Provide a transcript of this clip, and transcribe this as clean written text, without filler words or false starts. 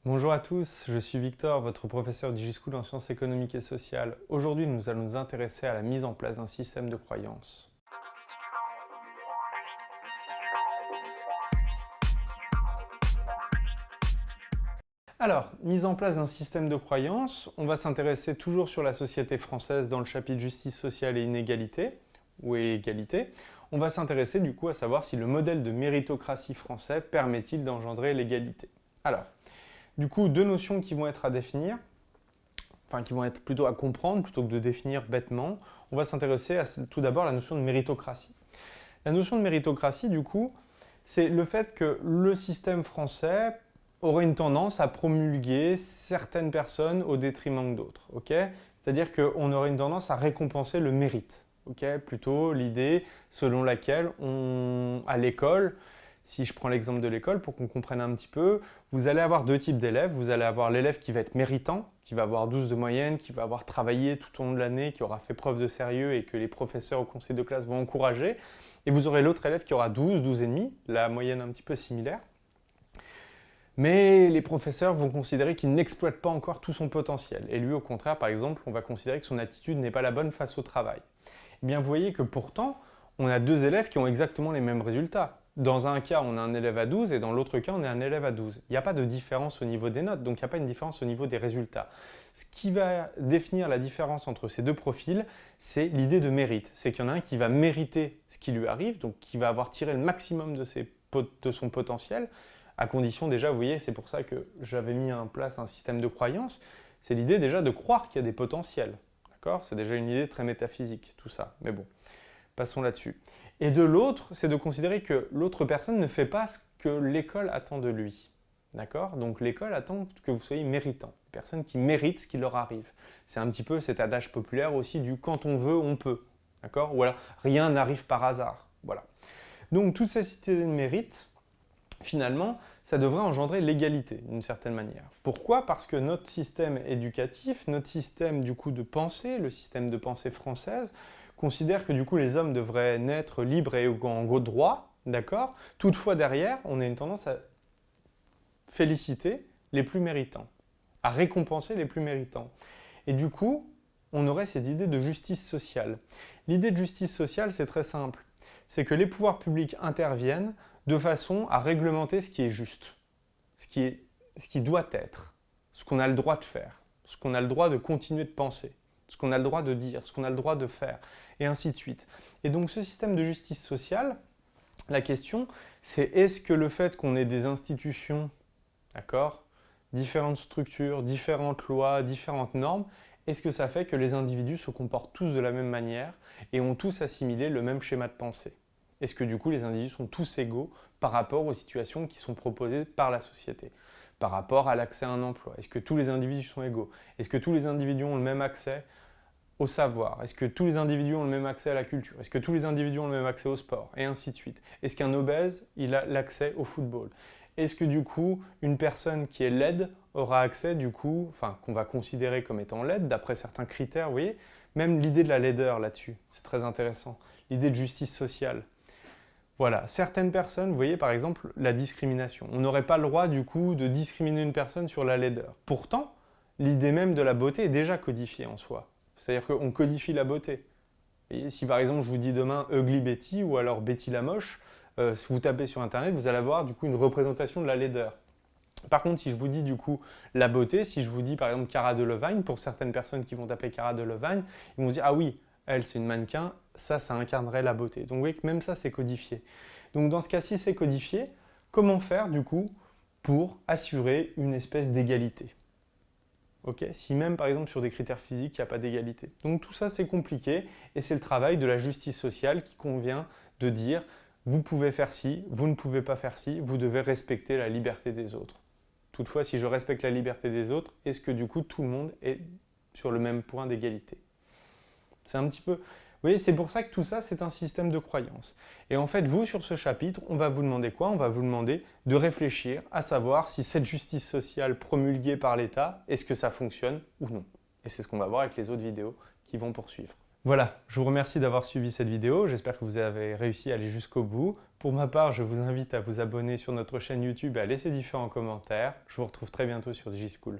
Bonjour à tous, je suis Victor, votre professeur DigiSchool en sciences économiques et sociales. Aujourd'hui, nous allons nous intéresser à la mise en place d'un système de croyances. Alors, mise en place d'un système de croyances, on va s'intéresser toujours sur la société française dans le chapitre justice sociale et inégalité, ou égalité. On va s'intéresser du coup à savoir si le modèle de méritocratie français permet-il d'engendrer l'égalité. Alors, du coup, deux notions qui vont être à définir, enfin qui vont être plutôt à comprendre plutôt que de définir bêtement. On va s'intéresser à tout d'abord à la notion de méritocratie. La notion de méritocratie, du coup, c'est le fait que le système français aurait une tendance à promulguer certaines personnes au détriment d'autres. C'est-à-dire qu'on aurait une tendance à récompenser le mérite. Plutôt l'idée selon laquelle à l'école, si je prends l'exemple de l'école pour qu'on comprenne un petit peu, vous allez avoir deux types d'élèves. Vous allez avoir l'élève qui va être méritant, qui va avoir 12 de moyenne, qui va avoir travaillé tout au long de l'année, qui aura fait preuve de sérieux et que les professeurs au conseil de classe vont encourager. Et vous aurez l'autre élève qui aura 12, 12,5, la moyenne un petit peu similaire. Mais les professeurs vont considérer qu'il n'exploite pas encore tout son potentiel. Et lui, au contraire, par exemple, on va considérer que son attitude n'est pas la bonne face au travail. Eh bien, vous voyez que pourtant, on a deux élèves qui ont exactement les mêmes résultats. Dans un cas, on a un élève à 12 et dans l'autre cas, on a un élève à 12. Il n'y a pas de différence au niveau des notes, donc il n'y a pas une différence au niveau des résultats. Ce qui va définir la différence entre ces deux profils, c'est l'idée de mérite. C'est qu'il y en a un qui va mériter ce qui lui arrive, donc qui va avoir tiré le maximum de son potentiel, à condition déjà, vous voyez, c'est pour ça que j'avais mis en place un système de croyance, c'est l'idée déjà de croire qu'il y a des potentiels. D'accord ? C'est déjà une idée très métaphysique, tout ça. Mais bon, passons là-dessus. Et de l'autre, c'est de considérer que l'autre personne ne fait pas ce que l'école attend de lui. D'accord ? Donc l'école attend que vous soyez méritant. Des personnes qui méritent ce qui leur arrive. C'est un petit peu cet adage populaire aussi du « quand on veut, on peut ». D'accord ? Ou alors « rien n'arrive par hasard ». Voilà. Donc toute cette idée de mérite, finalement, ça devrait engendrer l'égalité d'une certaine manière. Pourquoi ? Parce que notre système éducatif, notre système du coup de pensée, le système de pensée française, considère que du coup les hommes devraient naître libres et en gros droit, d'accord ? Toutefois derrière, on a une tendance à féliciter les plus méritants, à récompenser les plus méritants. Et du coup, on aurait cette idée de justice sociale. L'idée de justice sociale, c'est très simple. C'est que les pouvoirs publics interviennent de façon à réglementer ce qui est juste, ce qui doit être, ce qu'on a le droit de faire, ce qu'on a le droit de continuer de penser, ce qu'on a le droit de dire, ce qu'on a le droit de faire, et ainsi de suite. Et donc ce système de justice sociale, la question, c'est est-ce que le fait qu'on ait des institutions, d'accord, différentes structures, différentes lois, différentes normes, est-ce que ça fait que les individus se comportent tous de la même manière et ont tous assimilé le même schéma de pensée ? Est-ce que du coup les individus sont tous égaux par rapport aux situations qui sont proposées par la société, par rapport à l'accès à un emploi? Est-ce que tous les individus sont égaux? Est-ce que tous les individus ont le même accès au savoir? Est-ce que tous les individus ont le même accès à la culture? Est-ce que tous les individus ont le même accès au sport? Et ainsi de suite. Est-ce qu'un obèse, il a l'accès au football? Est-ce que du coup, une personne qui est laide aura accès du coup, enfin qu'on va considérer comme étant laide d'après certains critères, vous voyez? Même l'idée de la laideur là-dessus, c'est très intéressant. L'idée de justice sociale. Voilà, certaines personnes, vous voyez par exemple la discrimination. On n'aurait pas le droit du coup de discriminer une personne sur la laideur. Pourtant, l'idée même de la beauté est déjà codifiée en soi. C'est-à-dire qu'on codifie la beauté. Et si par exemple je vous dis demain Ugly Betty ou alors Betty la moche, si vous tapez sur internet, vous allez avoir du coup une représentation de la laideur. Par contre, si je vous dis du coup la beauté, si je vous dis par exemple Cara Delevingne, pour certaines personnes qui vont taper Cara Delevingne, ils vont dire ah oui, elle c'est une mannequin, ça incarnerait la beauté. Donc vous voyez que même ça c'est codifié. Donc dans ce cas-ci c'est codifié, comment faire du coup pour assurer une espèce d'égalité? Si même par exemple sur des critères physiques il n'y a pas d'égalité. Donc tout ça c'est compliqué et c'est le travail de la justice sociale qui convient de dire vous pouvez faire ci, vous ne pouvez pas faire ci, vous devez respecter la liberté des autres. Toutefois, si je respecte la liberté des autres, est-ce que du coup tout le monde est sur le même point d'égalité? C'est un petit peu... Vous voyez, c'est pour ça que tout ça, c'est un système de croyance. Et en fait, vous, sur ce chapitre, on va vous demander quoi? On va vous demander de réfléchir à savoir si cette justice sociale promulguée par l'État, est-ce que ça fonctionne ou non? Et c'est ce qu'on va voir avec les autres vidéos qui vont poursuivre. Voilà, je vous remercie d'avoir suivi cette vidéo. J'espère que vous avez réussi à aller jusqu'au bout. Pour ma part, je vous invite à vous abonner sur notre chaîne YouTube et à laisser différents commentaires. Je vous retrouve très bientôt sur J-School.